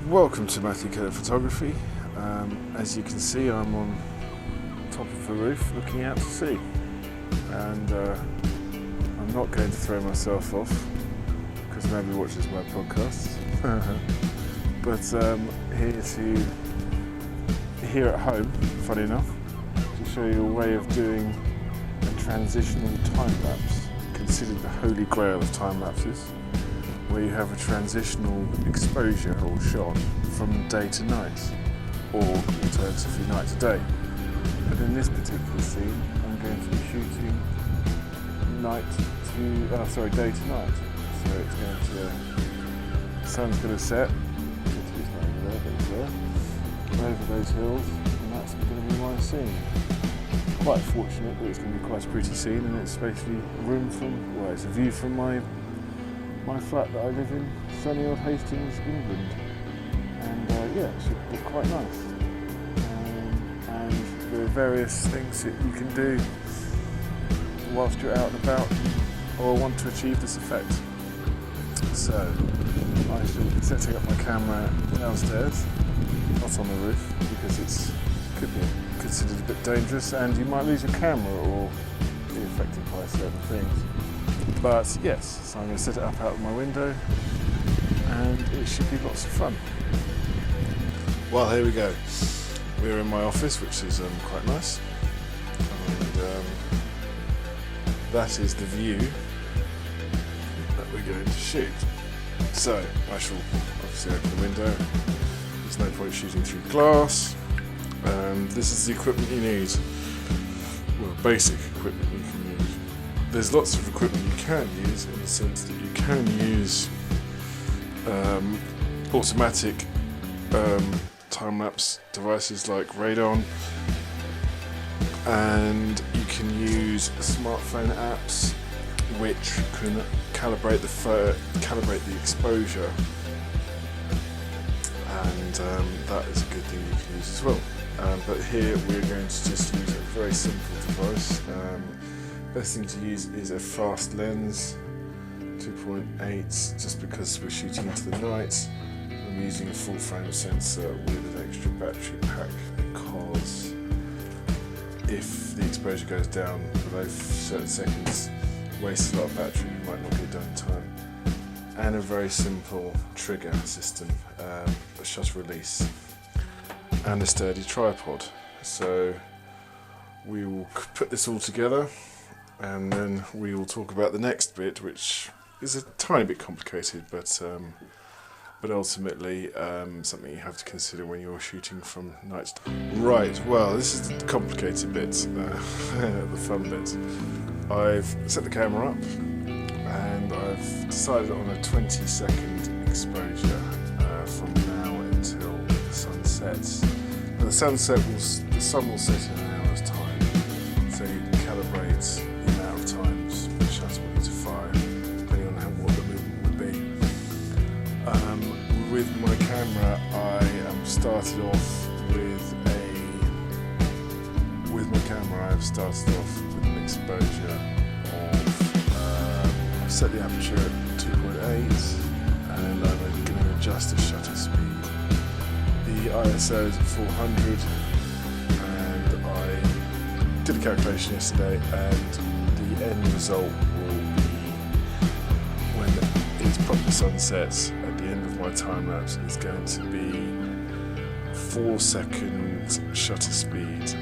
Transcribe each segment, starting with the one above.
Welcome to Kellett Photography. As you can see, I'm on top of the roof looking out to sea, and I'm not going to throw myself off because nobody watches my podcasts. But here at home, funny enough, to show you a way of doing a transitional time lapse, considered the holy grail of time lapses, where you have a transitional exposure or shot from day to night, or alternatively night to day. But in this particular scene, I'm going to be shooting day to night. So it's going to, the sun's going to set, it's not over there, but it's there, over those hills, and that's going to be my scene. Quite fortunate that it's going to be quite a pretty scene, and it's basically it's a view from my flat that I live in, sunny old Hastings, England, and it should be quite nice. And there are various things that you can do whilst you're out and about or want to achieve this effect. So I shall be setting up my camera downstairs, not on the roof, because it could be considered a bit dangerous and you might lose your camera or be affected by certain things. But yes, so I'm going to set it up out of my window and it should be lots of fun. Well, here we go. We're in my office, which is quite nice, and that is the view that we're going to shoot. So I shall obviously open the window. There's no point shooting through glass. This is the equipment you need. Well, basic equipment you can use. There's lots of equipment you can use, in the sense that you can use automatic time-lapse devices like radon, and you can use smartphone apps which can calibrate the exposure, and that is a good thing you can use as well. But here we're going to just use a very simple device. Best thing to use is a fast lens, 2.8, just because we're shooting into the night. I'm using a full frame sensor with an extra battery pack, because if the exposure goes down below certain seconds, wastes a lot of battery, you might not get it done in time. And a very simple trigger system, a shutter release, and a sturdy tripod. So we will put this all together, and then we will talk about the next bit, which is a tiny bit complicated, but ultimately something you have to consider when you're shooting from night to day. Right, well, this is the complicated bit, the fun bit. I've set the camera up, and I've decided on a 20-second exposure from now until the sun sets. Now, the sun will set in an hour's time, so you can calibrate the amount of times the shutter will need to fire, depending on what the movement would be. With my camera, I am started off with an exposure of, I've set the aperture at 2.8, and I'm going to adjust the shutter speed. The ISO is at 400, and I did a calculation yesterday, and the end result will be, when it's proper sunsets at the end of my time lapse, is going to be 4 seconds shutter speed.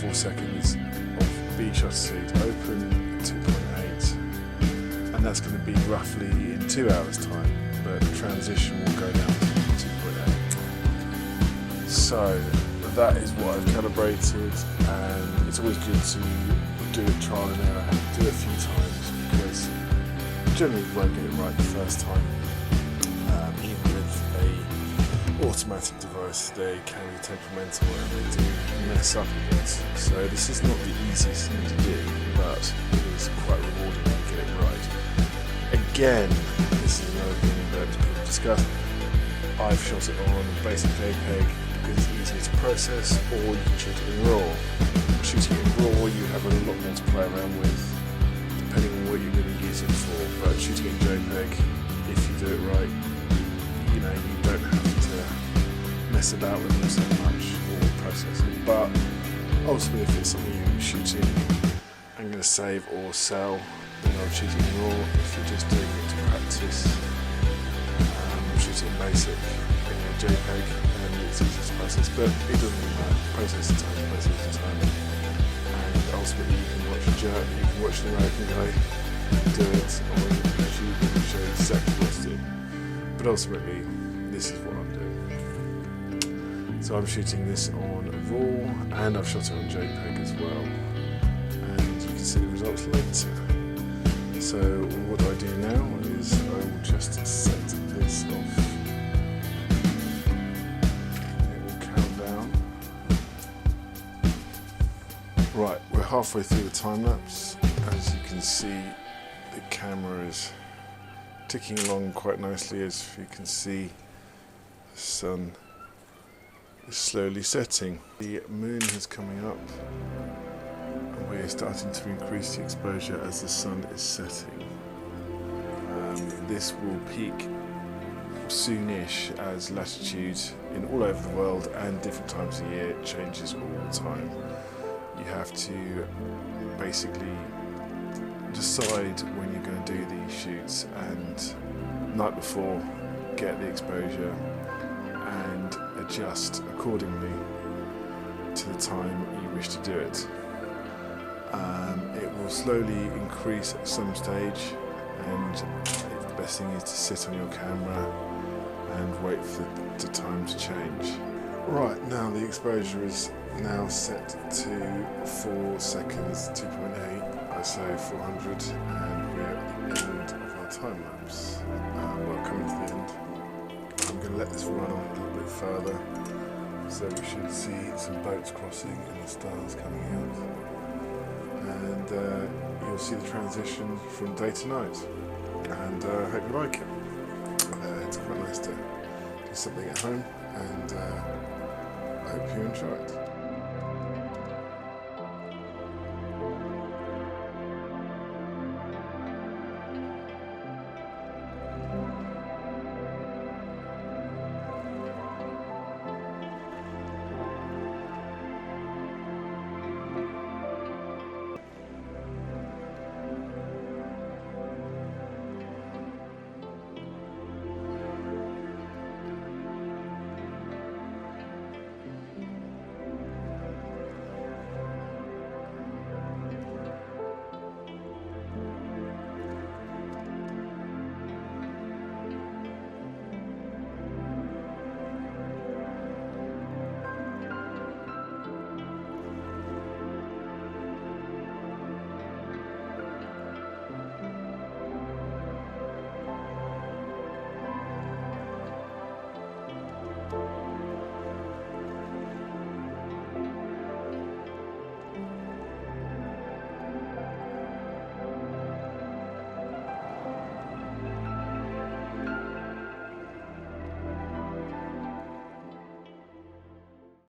4 seconds of B shutter speed, open 2.8, and that's going to be roughly in 2 hours time, but transition will go down to 2.8. So that is what I've calibrated, and it's always good to do it trial and error, do it a few times, because generally you won't get it right the first time. Even with a automatic device, they can be temperamental and they do mess up a bit. So this is not the easiest thing to do, but it is quite rewarding when you get it right. Again, this is another thing that people discuss. I've shot it on basic JPEG because it's easier to process, or you can shoot it in RAW. Shooting in RAW, you have a lot more to play around with, depending on what you're going to use it for. But shooting in JPEG, if you do it right, you know, you don't have to mess about with them so much or process it. But ultimately, if it's something you're shooting and going to save or sell, then I'll shoot it in RAW. If you're just doing it to practice, I'm shooting basic, JPEG, and it's easy to process, but it doesn't really matter. Process the time. And ultimately, you can watch an American guy do it on YouTube and show exactly what to do. But ultimately, this is what I'm doing. So I'm shooting this on RAW, and I've shot it on JPEG as well. And you can see the results later. So what I do now is I will just set this off. It will count down. Right, we're halfway through the time lapse. As you can see, the camera is ticking along quite nicely. As you can see, the sun is slowly setting. The moon is coming up, and we're starting to increase the exposure as the sun is setting. This will peak soonish as latitude in all over the world and different times of year changes all the time. You have to basically decide when you're going to do these shoots, and night before get the exposure and adjust accordingly to the time you wish to do it. It will slowly increase at some stage, and the best thing is to sit on your camera and wait for the time to change. Right, now the exposure is now set to 4 seconds, 2.8, ISO 400, and we're at the end of our time lapse. We're coming to the end. I'm going to let this run on a little bit further, so we should see some boats crossing and the stars coming out. And you'll see the transition from day to night, and I hope you like it. It's quite nice to do something at home, and I hope you enjoy it.